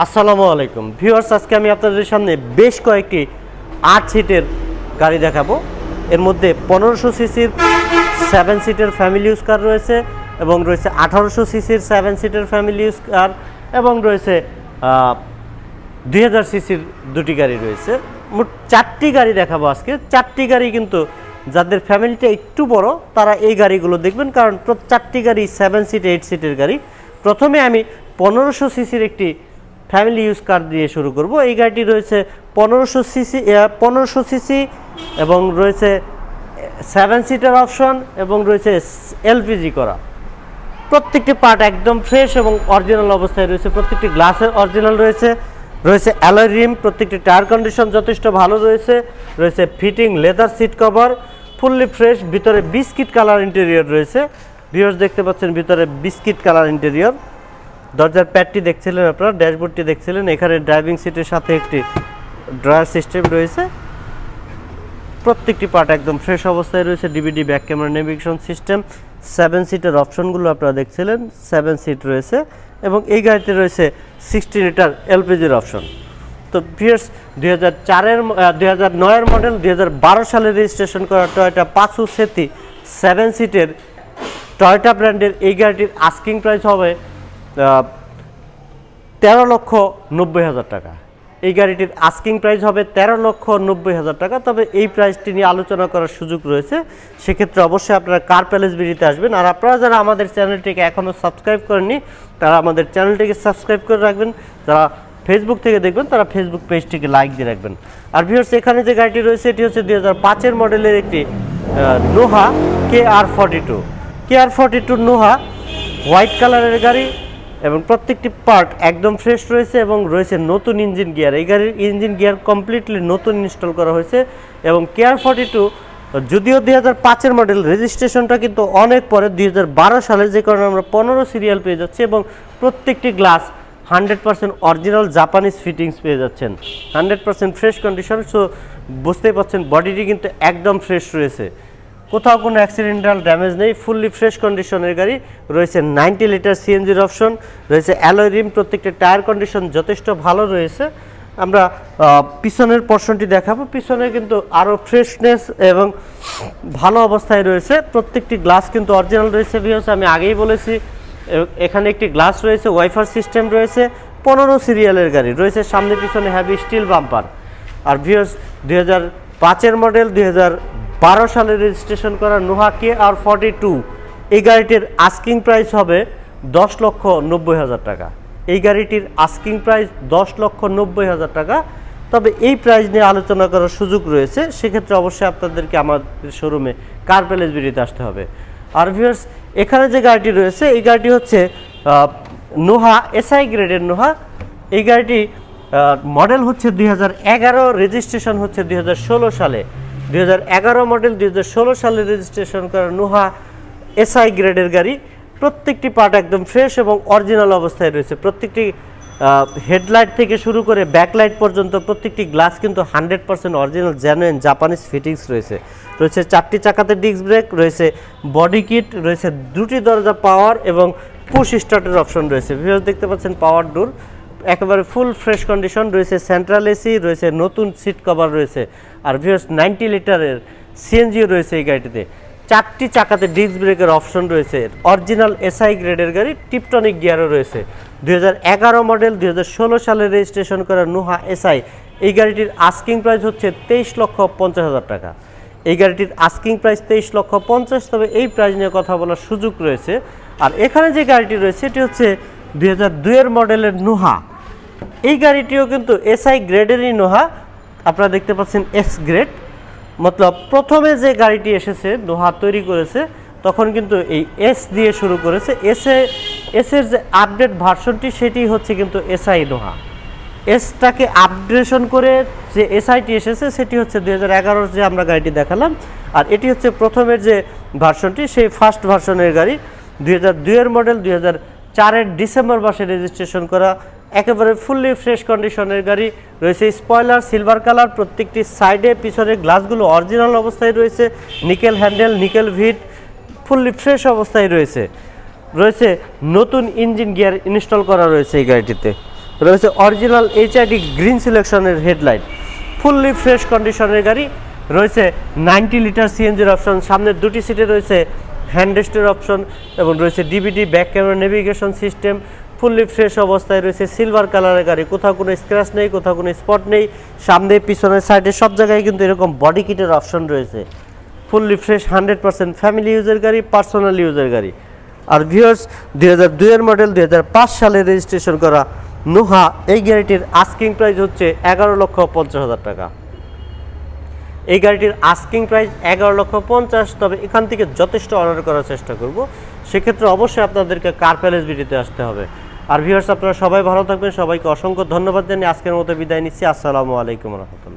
আসসালামু আলাইকুম ভিউয়ার্স, আজকে আমি আপনাদের সামনে বেশ কয়েকটি 8 সিটের গাড়ি দেখাবো। এর মধ্যে 1500 সিসির 7 সিটের ফ্যামিলি ইউজ কার রয়েছে এবং রয়েছে 1800 সিসির 7 সিটের ফ্যামিলি ইউজ কার এবং রয়েছে 2000 সিসির দুটি গাড়ি রয়েছে। মোট 4টি গাড়ি দেখাবো আজকে। 4টি গাড়ি কিন্তু যাদের ফ্যামিলিটা একটু বড় তারা এই গাড়িগুলো দেখবেন, কারণ 4টি গাড়ি 7 সিট 8 সিটের গাড়ি। প্রথমে আমি 1500 সিসির একটি ফ্যামিলি ইউজ কার দিয়ে শুরু করব। এই গাড়িটি রয়েছে 1500 সিসি এবং রয়েছে 7 সিটার অপশন এবং রয়েছে এলপিজি করা। প্রত্যেকটি পার্ট একদম ফ্রেশ এবং অরিজিনাল অবস্থায় রয়েছে। প্রত্যেকটি গ্লাসের অরিজিনাল রয়েছে। রয়েছে অ্যালয় রিম, প্রত্যেকটি টায়ার কন্ডিশন যথেষ্ট ভালো রয়েছে। রয়েছে fitting leather seat cover, fully fresh. ভিতরে বিস্কিট কালার ইন্টেরিয়র রয়েছে। ভিউয়ার্স দেখতে পাচ্ছেন ভিতরে বিস্কিট কালার ইন্টেরিয়র। দরজার প্যাডটি দেখছিলেন আপনারা, ড্যাশবোর্ডটি দেখছিলেন। এখানে ড্রাইভিং সিটের সাথে একটি ড্রয়ার সিস্টেম রয়েছে। প্রত্যেকটি পার্ট একদম ফ্রেশ অবস্থায় রয়েছে। DVD back camera navigation system. 7 সিটের অপশনগুলো আপনারা দেখছিলেন, 7 সিট রয়েছে এবং এই গাড়িতে রয়েছে 60 লিটার এলপিজির অপশন। তো ভিউয়ার্স 2009 মডেল 2012 সালে রেজিস্ট্রেশন করা টয়োটা পাসো সেতি 7 সিটের টয়োটা ব্র্যান্ডের এই গাড়িটির আস্কিং প্রাইস হবে 13,90,000 টাকা। এই গাড়িটির আস্কিং প্রাইস হবে 13,90,000 টাকা। তবে এই প্রাইসটি নিয়ে আলোচনা করার সুযোগ রয়েছে। সেক্ষেত্রে অবশ্যই আপনারা কার প্যালেস বিডিতে আসবেন। আর আপনারা যারা আমাদের চ্যানেলটিকে এখনও সাবস্ক্রাইব করেননি তারা আমাদের চ্যানেলটিকে সাবস্ক্রাইব করে রাখবেন। যারা ফেসবুক থেকে দেখবেন তারা ফেসবুক পেজটিকে লাইক দিয়ে রাখবেন। আর ভিউয়ার্স এখানে যে গাড়িটি রয়েছে এটি হচ্ছে 2005 মডেলের একটি নোহা KR42 নোহা হোয়াইট কালারের গাড়ি এবং প্রত্যেকটি পার্ট একদম ফ্রেশ রয়েছে এবং রয়েছে নতুন ইঞ্জিন গিয়ার। এই গাড়ির ইঞ্জিন গিয়ার কমপ্লিটলি নতুন ইনস্টল করা হয়েছে এবং KR42 যদিও 2005 মডেল, রেজিস্ট্রেশনটা কিন্তু অনেক পরে 2012 সালে, যে কারণে আমরা 15 সিরিয়াল পেয়ে যাচ্ছি এবং প্রত্যেকটি গ্লাস 100% অরিজিনাল জাপানিজ ফিটিংস পেয়ে যাচ্ছেন, 100% ফ্রেশ কন্ডিশন। সো বুঝতেই পারছেন বডিটি কিন্তু একদম ফ্রেশ রয়েছে, কোথাও কোনো অ্যাক্সিডেন্টাল ড্যামেজ নেই, ফুললি ফ্রেশ কন্ডিশনের গাড়ি। রয়েছে 90 লিটার সিএনজির অপশন, রয়েছে অ্যালয় রিম, প্রত্যেকটা টায়ার কন্ডিশন যথেষ্ট ভালো রয়েছে। আমরা পিছনের পোর্শনটি দেখাবো। পিছনে কিন্তু আরও ফ্রেশনেস এবং ভালো অবস্থায় রয়েছে। প্রত্যেকটি গ্লাস কিন্তু অরিজিনাল রয়েছে। ভিউয়ার্স আমি আগেই বলেছি এখানে একটি গ্লাস রয়েছে, ওয়াইফার সিস্টেম রয়েছে। 15 সিরিয়ালের গাড়ি রয়েছে, সামনে পিছনে হ্যাভি স্টিল বাম্পার। আর ভিউয়ার্স 2005 মডেল 2012 সালে রেজিস্ট্রেশন করা নোহা KR42 এই গাড়িটির আস্কিং প্রাইস হবে 10,90,000 টাকা। এই গাড়িটির আস্কিং প্রাইস 10,90,000 টাকা। তবে এই প্রাইস নিয়ে আলোচনা করার সুযোগ রয়েছে। সেক্ষেত্রে অবশ্যই আপনাদেরকে আমাদের শোরুমে কার প্যালেস বিডিতে আসতে হবে। আর ভিউয়ার্স এখানে যে গাড়িটি রয়েছে এই গাড়িটি হচ্ছে নোহা SI গ্রেডের নোহা। এই গাড়িটি মডেল হচ্ছে 2011, রেজিস্ট্রেশন হচ্ছে 2016 সালে। 2011 মডেল 2016 সালে রেজিস্ট্রেশন করা নোহা SI গ্রেডের গাড়ি। প্রত্যেকটি পার্ট একদম ফ্রেশ এবং অরিজিনাল অবস্থায় রয়েছে। প্রত্যেকটি হেডলাইট থেকে শুরু করে ব্যাকলাইট পর্যন্ত প্রত্যেকটি গ্লাস কিন্তু 100% অরিজিনাল জেনুইন জাপানিজ ফিটিংস রয়েছে। রয়েছে 4টি চাকাতে ডিস্ক ব্রেক, রয়েছে বডি কিট, রয়েছে 2টি দরজা পাওয়ার এবং পুশ স্টার্টের অপশন রয়েছে। ভিউয়ার্স দেখতে পাচ্ছেন পাওয়ার ডোর, একেবারে ফুল ফ্রেশ কন্ডিশন রয়েছে। সেন্ট্রাল এসি রয়েছে, নতুন সিট কভার রয়েছে। আর ভিউয়ার্স 90 লিটারের সিএনজিও রয়েছে এই গাড়িটিতে। 4টি চাকাতে ডিস্ক ব্রেকের অপশন রয়েছে। অরিজিনাল SI গ্রেডের গাড়ি, টিপটনিক গিয়ারও রয়েছে। 2011 মডেল 2016 সালে রেজিস্ট্রেশন করা নোহা SI এই গাড়িটির আস্কিং প্রাইস হচ্ছে 23,50,000 টাকা। এই গাড়িটির আস্কিং প্রাইস 23,50,000। তবে এই প্রাইস নিয়ে কথা বলার সুযোগ রয়েছে। আর এখানে যে গাড়িটি রয়েছে এটি হচ্ছে 2002 মডেলের নোহা। এই গাড়িটিও কিন্তু SI গ্রেডেরই নোহা। আপনারা দেখতে পাচ্ছেন X গ্রেড, মতলব প্রথমে যে গাড়িটি এসেছে নোহা তৈরি করেছে তখন কিন্তু এই S দিয়ে শুরু করেছে। এসের যে আপডেট ভার্সনটি সেটি হচ্ছে কিন্তু SI নোহা। এসটাকে আপডেশন করে যে SIটি এসেছে সেটি হচ্ছে 2011 যে আমরা গাড়িটি দেখালাম। আর এটি হচ্ছে প্রথমের যে ভার্সনটি, সেই ফার্স্ট ভার্সনের গাড়ি। 2002 মডেল 2004 ডিসেম্বর মাসে রেজিস্ট্রেশন করা, একেবারে ফুললি ফ্রেশ কন্ডিশনের গাড়ি। রয়েছে স্পয়লার সিলভার কালার, প্রত্যেকটি সাইডে পিছনের গ্লাসগুলো অরিজিনাল অবস্থায় রয়েছে। নিকেল হ্যান্ডেল, নিকেল ভিট, ফুললি ফ্রেশ অবস্থায় রয়েছে। রয়েছে নতুন ইঞ্জিন গিয়ার ইনস্টল করা রয়েছে এই গাড়িটিতে। রয়েছে অরিজিনাল এইচআইডি গ্রিন সিলেকশনের হেডলাইট, ফুললি ফ্রেশ কন্ডিশনের গাড়ি। রয়েছে 90 লিটার সিএনজির অপশন, সামনের দুটি সিটে রয়েছে হ্যান্ডরেস্টের অপশন এবং রয়েছে DVD, back camera, navigation system. Fully fresh অবস্থায় রয়েছে, সিলভার কালারের গাড়ি, কোথাও কোনো স্ক্র্যাচ নেই, কোথাও কোনো স্পট নেই। সামনে পিছনের সাইডে সব জায়গায় কিন্তু এরকম বডি কিটের অপশন রয়েছে। ফুললি ফ্রেশ 100% ফ্যামিলি ইউজের গাড়ি, পার্সোনাল ইউজের গাড়ি। আর ভিউয়ার্স 2002 এর মডেল, 2005 সালে রেজিস্ট্রেশন করা নোহা এই গাড়িটির আস্কিং প্রাইস হচ্ছে 11,50,000 টাকা। এই গাড়িটির আস্কিং প্রাইস 11,50,000। তবে এখান থেকে যথেষ্ট অনার করার চেষ্টা করব, সেক্ষেত্রে অবশ্যই আপনাদেরকে কার প্যালেস ভিডিওতে আসতে হবে। আর ভিউয়ার্স আপনারা সবাই ভালো থাকবেন, সবাইকে অসংখ্য ধন্যবাদ জানিয়ে আজকের মতো বিদায় নিচ্ছি। আসসালামু আলাইকুম রহমতুল্লাহ।